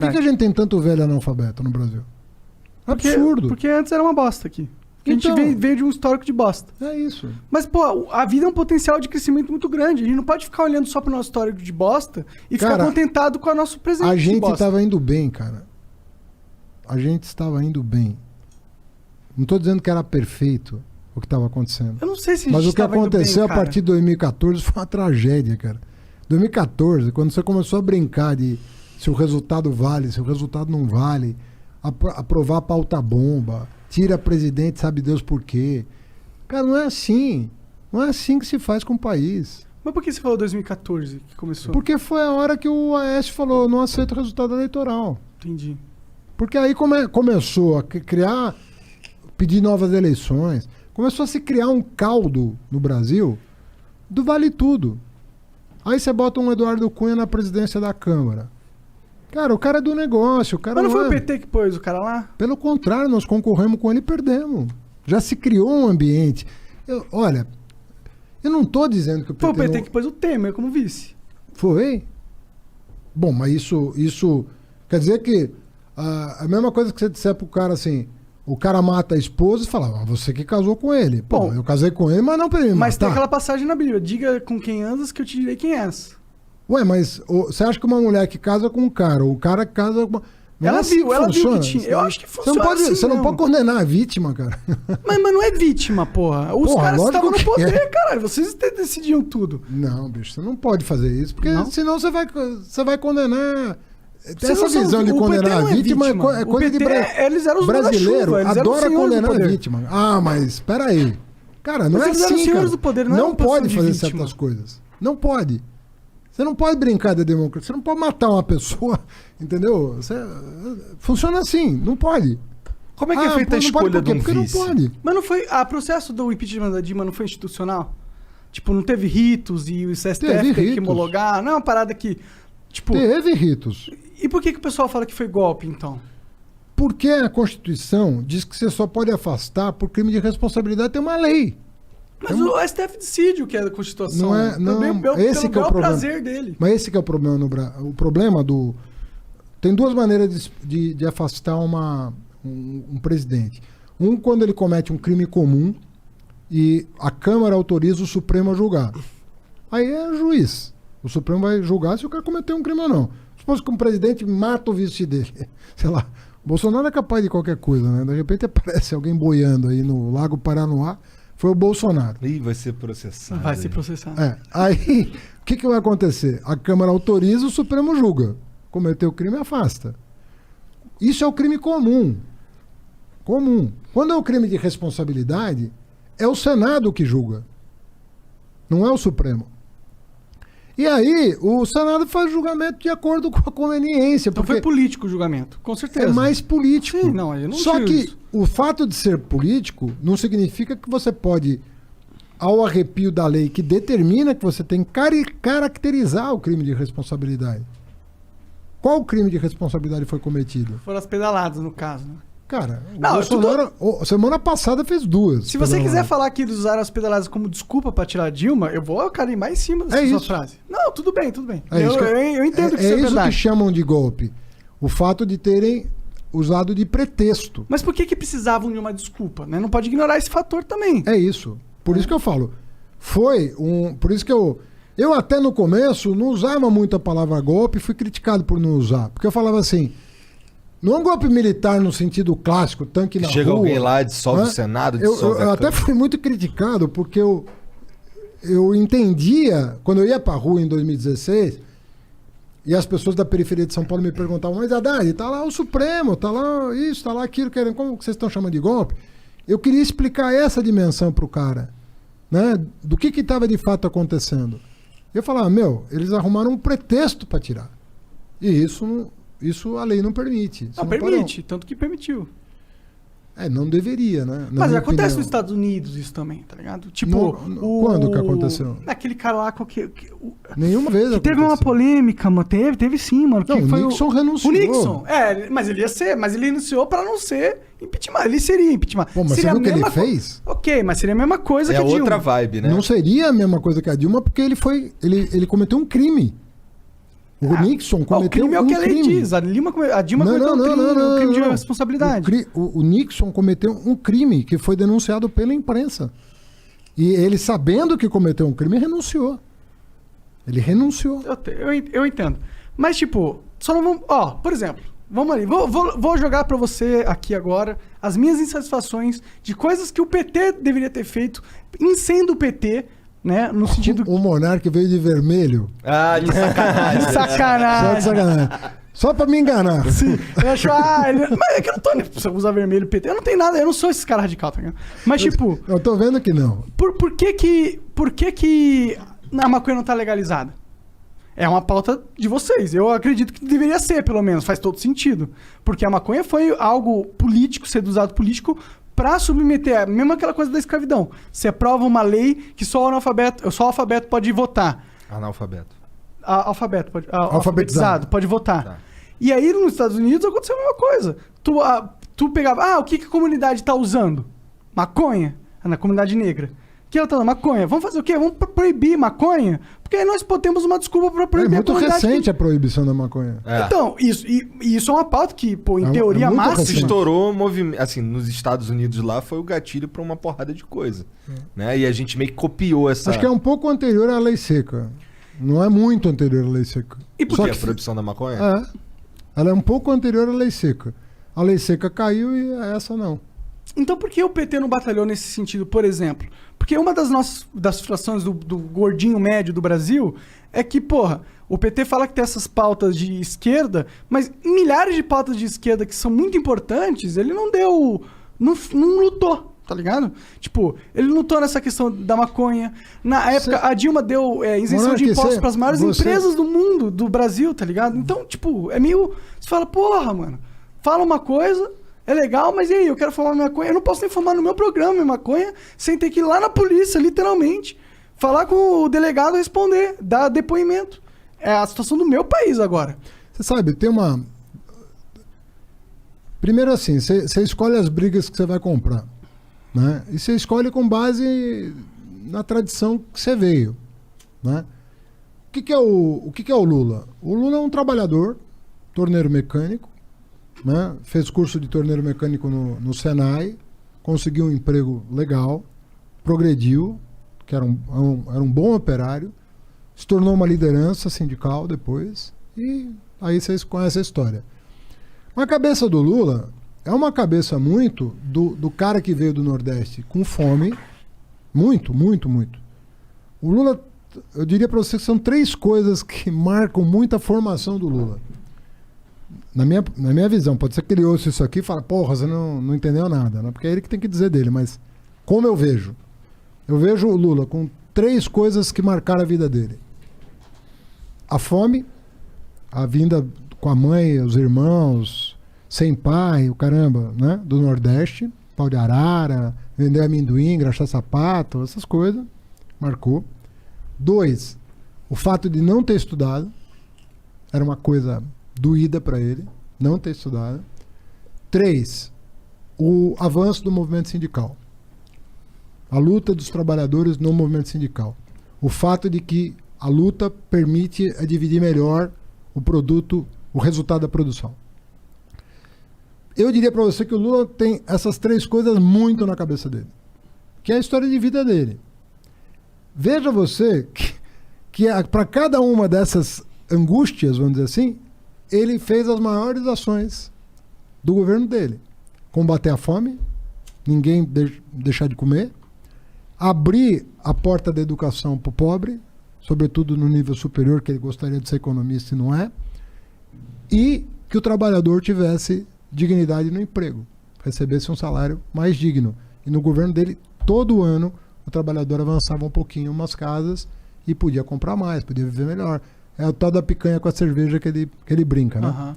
Por que a gente tem tanto velho analfabeto no Brasil? Absurdo. Porque antes era uma bosta aqui. A gente veio de um histórico de bosta. É isso. Mas, pô, a vida é um potencial de crescimento muito grande. A gente não pode ficar olhando só pro nosso histórico de bosta e ficar contentado com o nosso presente A gente de bosta. estava indo bem, cara. A gente estava indo bem. Não tô dizendo que era perfeito o que estava acontecendo. Eu não sei se a gente Mas o que estava indo aconteceu bem, a partir de 2014 foi uma tragédia, cara. 2014, quando você começou a brincar de se o resultado vale, se o resultado não vale, aprovar a pauta bomba, tira presidente, sabe Deus por quê. Cara, não é assim. Não é assim que se faz com o país. Mas por que você falou 2014 que começou? Porque foi a hora que o Aécio falou, não aceito o resultado eleitoral. Entendi. Porque aí começou a criar, pedir novas eleições, começou a se criar um caldo no Brasil do vale tudo. Aí você bota um Eduardo Cunha na presidência da Câmara. Cara, o cara é do negócio. O cara Mas não foi é... o PT que pôs o cara lá? Pelo contrário, nós concorremos com ele e perdemos. Já se criou um ambiente. Olha, eu não estou dizendo que o PT... Foi o PT que pôs o Temer como vice. Foi? Bom, mas isso quer dizer que a mesma coisa que você disser pro cara assim, o cara mata a esposa e fala, você que casou com ele. Pô, Bom, eu casei com ele, mas não pra ele Mas matar. tem aquela passagem na Bíblia, diga com quem andas que eu te direi quem és. Ué, mas você acha que uma mulher que casa com um cara, ou o cara que casa com uma... Ela viu que tinha. Eu acho que funciona Você não pode condenar a vítima, cara. Mas não é vítima, porra. Os caras estavam no poder, caralho. Vocês decidiam tudo. Não, bicho, você não pode fazer isso, porque senão você vai condenar... Você Essa visão de condenar a vítima é coisa de eles eram os brasileiro. Adora condenar a poder. vítima. Ah, mas espera aí. Cara, não é eles eram assim, senhores cara. do poder, não pode fazer vítima. certas coisas. Não pode. Você não pode brincar da democracia. Você não pode matar uma pessoa, entendeu? Funciona assim, não pode. Como é que é feita a escolha de um Porque vice? não pode. Mas não foi... O processo do impeachment da Dilma não foi institucional? Tipo, não teve ritos e o STF teve que homologar? Não é uma parada que... Tipo, teve ritos. E por que o pessoal fala que foi golpe, então? Porque a Constituição diz que você só pode afastar por crime de responsabilidade. Tem uma lei. Mas o STF decide o que é da Constituição. Esse que é o problema. Prazer dele. Mas esse que é o problema no Brasil. O problema do... Tem duas maneiras de afastar um presidente. Um, quando ele comete um crime comum e a Câmara autoriza o Supremo a julgar. Aí é juiz. O Supremo vai julgar se o cara cometeu um crime ou não. Supôs que um presidente mata o vice dele. Sei lá. O Bolsonaro é capaz de qualquer coisa, né? De repente aparece alguém boiando aí no Lago Paranoá. Foi o Bolsonaro. Ih, vai ser processado. Vai ser processado. Aí, o que vai acontecer? A Câmara autoriza, o Supremo julga. Cometeu o crime, afasta. Isso é o crime comum. Comum. Quando é o crime de responsabilidade, é o Senado que julga. Não é o Supremo. E aí, o Senado faz julgamento de acordo com a conveniência. Então foi político o julgamento, com certeza. É mais político. Sim, não, eu não Só que isso. o fato de ser político não significa que você pode, ao arrepio da lei que determina que você tem que caracterizar o crime de responsabilidade. Qual crime de responsabilidade foi cometido? Foram as pedaladas, no caso, né? Cara, o Bolsonaro, semana passada fez duas. Se você quiser falar que eles usaram as pedaladas como desculpa pra tirar a Dilma, eu vou cair mais em cima dessa sua frase. Não, tudo bem, tudo bem. Eu entendo que isso é verdade. É isso que chamam de golpe. O fato de terem usado de pretexto. Mas por que precisavam de uma desculpa, né? Não pode ignorar esse fator também. É isso. Por isso que eu falo. Por isso que eu até no começo não usava muito a palavra golpe, fui criticado por não usar. Porque eu falava assim... Não é um golpe militar no sentido clássico, tanque na rua. Chega alguém lá, dissolve o Senado, dissolve eu até fui muito criticado, porque eu entendia, quando eu ia pra rua em 2016, e as pessoas da periferia de São Paulo me perguntavam, mas Haddad, tá lá o Supremo, tá lá isso, tá lá aquilo, como vocês estão chamando de golpe? Eu queria explicar essa dimensão pro cara, né? Do que estava de fato acontecendo. Eu falava, eles arrumaram um pretexto para tirar. E isso a lei não permite. Não permite, tanto que permitiu. Não deveria, né? Mas acontece nos Estados Unidos isso também, tá ligado? Tipo, quando que aconteceu? Aquele cara lá Nenhuma vez que teve uma polêmica, mano. Teve sim, mano. Não, o Nixon renunciou. O Nixon, mas ele ia ser, mas ele renunciou pra não ser impeachment. Ele seria impeachment. Pô, mas seria você viu o que ele fez? Ok, mas seria a mesma coisa que a Dilma. É outra vibe, né? Não seria a mesma coisa que a Dilma, porque ele cometeu um crime. O Nixon cometeu um crime. O crime é o que a lei diz. A Dilma cometeu um crime de responsabilidade. O Nixon cometeu um crime que foi denunciado pela imprensa. E ele, sabendo que cometeu um crime, renunciou. Ele renunciou. Eu entendo. Mas, tipo, só não vamos... Ó, por exemplo, vamos ali. Vou jogar pra você aqui agora as minhas insatisfações de coisas que o PT deveria ter feito em sendo o PT, né? No sentido... O Monark veio de vermelho. Ah, de sacanagem. De sacanagem. Só de sacanagem. Só pra me enganar. Sim. Eu acho, mas é que eu não tô nem pra usar vermelho PT. Eu não tenho nada, eu não sou esse cara radical, tá ligado? Mas, tipo... Eu tô vendo que não. Por que a maconha não tá legalizada? É uma pauta de vocês. Eu acredito que deveria ser, pelo menos. Faz todo sentido. Porque a maconha foi algo político, ser usado político pra submeter. Mesmo aquela coisa da escravidão. Você aprova uma lei que só o alfabeto pode votar. Alfabetizado pode votar. Tá. E aí, nos Estados Unidos, aconteceu a mesma coisa. Tu pegava... o que a comunidade tá usando? Maconha. Na comunidade negra. Que ela tá usando? Maconha. Vamos fazer o quê? Vamos proibir maconha? Porque aí nós temos uma desculpa pra proibir a comunidade. É muito recente a proibição da maconha. Então, isso é uma pauta que, pô, em teoria máxima... Estourou, assim, nos Estados Unidos lá, foi o gatilho pra uma porrada de coisa. Né? E a gente meio que copiou essa... Acho que é um pouco anterior à lei seca. Não é muito anterior à lei seca. E por que a proibição da maconha? Ela é um pouco anterior à lei seca. A lei seca caiu e essa não. Então por que o PT não batalhou nesse sentido, por exemplo? Porque uma das frustrações do gordinho médio do Brasil é que, porra, o PT fala que tem essas pautas de esquerda, mas milhares de pautas de esquerda que são muito importantes, ele não deu... Não lutou, tá ligado? Tipo, ele lutou nessa questão da maconha. Na época, a Dilma deu isenção de impostos para as maiores empresas do mundo, do Brasil, tá ligado? Então, tipo, é meio... Você fala, porra, mano, fala uma coisa... É legal, mas e aí? Eu quero fumar maconha. Eu não posso nem fumar no meu programa minha maconha sem ter que ir lá na polícia, literalmente. Falar com o delegado, responder, dar depoimento. É a situação do meu país agora. Você sabe, tem uma... Primeiro assim, você escolhe as brigas que você vai comprar. Né? E você escolhe com base na tradição que você veio. Né? O que é o Lula? O Lula é um trabalhador, torneiro mecânico, né? Fez curso de torneiro mecânico no Senai, conseguiu um emprego legal, progrediu, que era um bom operário, se tornou uma liderança sindical depois, e aí vocês conhecem a história. A cabeça do Lula é uma cabeça muito do cara que veio do Nordeste com fome, muito, muito, muito. O Lula, eu diria para você que são 3 coisas que marcam muito a formação do Lula. Na minha visão, pode ser que ele ouça isso aqui e fale, porra, você não entendeu nada, né? Porque é ele que tem que dizer dele, mas como eu vejo o Lula com 3 coisas que marcaram a vida dele. A fome, a vinda com a mãe, os irmãos, sem pai, o caramba, né? Do Nordeste, pau de arara, vender amendoim, engraxar sapato, essas coisas, marcou. 2, o fato de não ter estudado, era uma coisa... doída para ele, não ter estudado. 3, o avanço do movimento sindical. A luta dos trabalhadores no movimento sindical. O fato de que a luta permite dividir melhor o produto, o resultado da produção. Eu diria para você que o Lula tem essas 3 coisas muito na cabeça dele, que é a história de vida dele. Veja você que para cada uma dessas angústias, vamos dizer assim, ele fez as maiores ações do governo dele. Combater a fome, ninguém deixar de comer, abrir a porta da educação para o pobre, sobretudo no nível superior, que ele gostaria de ser economista e não é, e que o trabalhador tivesse dignidade no emprego, recebesse um salário mais digno. E no governo dele, todo ano, o trabalhador avançava um pouquinho em umas casas e podia comprar mais, podia viver melhor. É o tal da picanha com a cerveja que ele brinca, né? Uhum.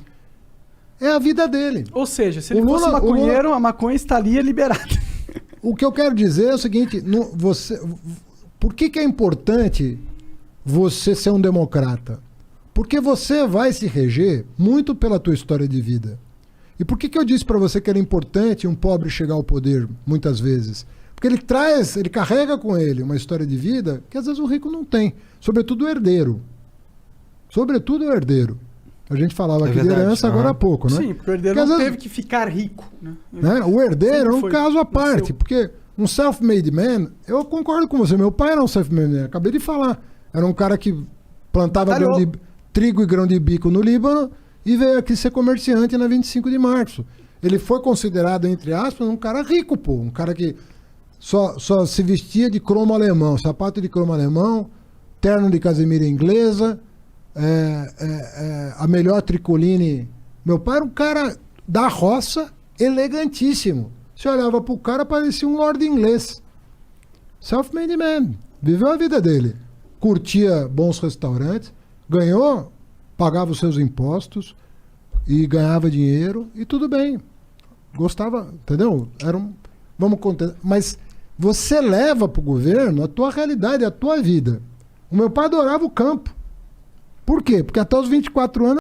É a vida dele. Ou seja, se ele fosse maconheiro, a maconha estaria liberada. O que eu quero dizer é o seguinte, por que é importante você ser um democrata? Porque você vai se reger muito pela tua história de vida. E por que eu disse para você que era importante um pobre chegar ao poder, muitas vezes? Porque ele carrega com ele uma história de vida que às vezes o rico não tem, sobretudo o herdeiro. Sobretudo o herdeiro. A gente falava aqui verdade, de herança agora há pouco, né? Sim, porque o herdeiro Porque não às vezes- teve que ficar rico. Né? O herdeiro é um Sempre foi, caso à parte, nasceu. porque um self-made man, eu concordo com você, meu pai era um self-made man, acabei de falar. Era um cara que plantava Talhou. trigo e grão de bico no Líbano e veio aqui ser comerciante na 25 de março. Ele foi considerado, entre aspas, um cara rico, pô. Um cara que só se vestia de cromo alemão, sapato de cromo alemão, terno de casemira inglesa, a melhor tricoline. Meu pai era um cara da roça, elegantíssimo. Você olhava pro cara, parecia um lord inglês. Self-made man. Viveu a vida dele. Curtia bons restaurantes, ganhou, pagava os seus impostos e ganhava dinheiro e tudo bem. Gostava, entendeu? Vamos contar. Mas você leva pro governo a tua realidade, a tua vida. O meu pai adorava o campo. Por quê? Porque até os 24 anos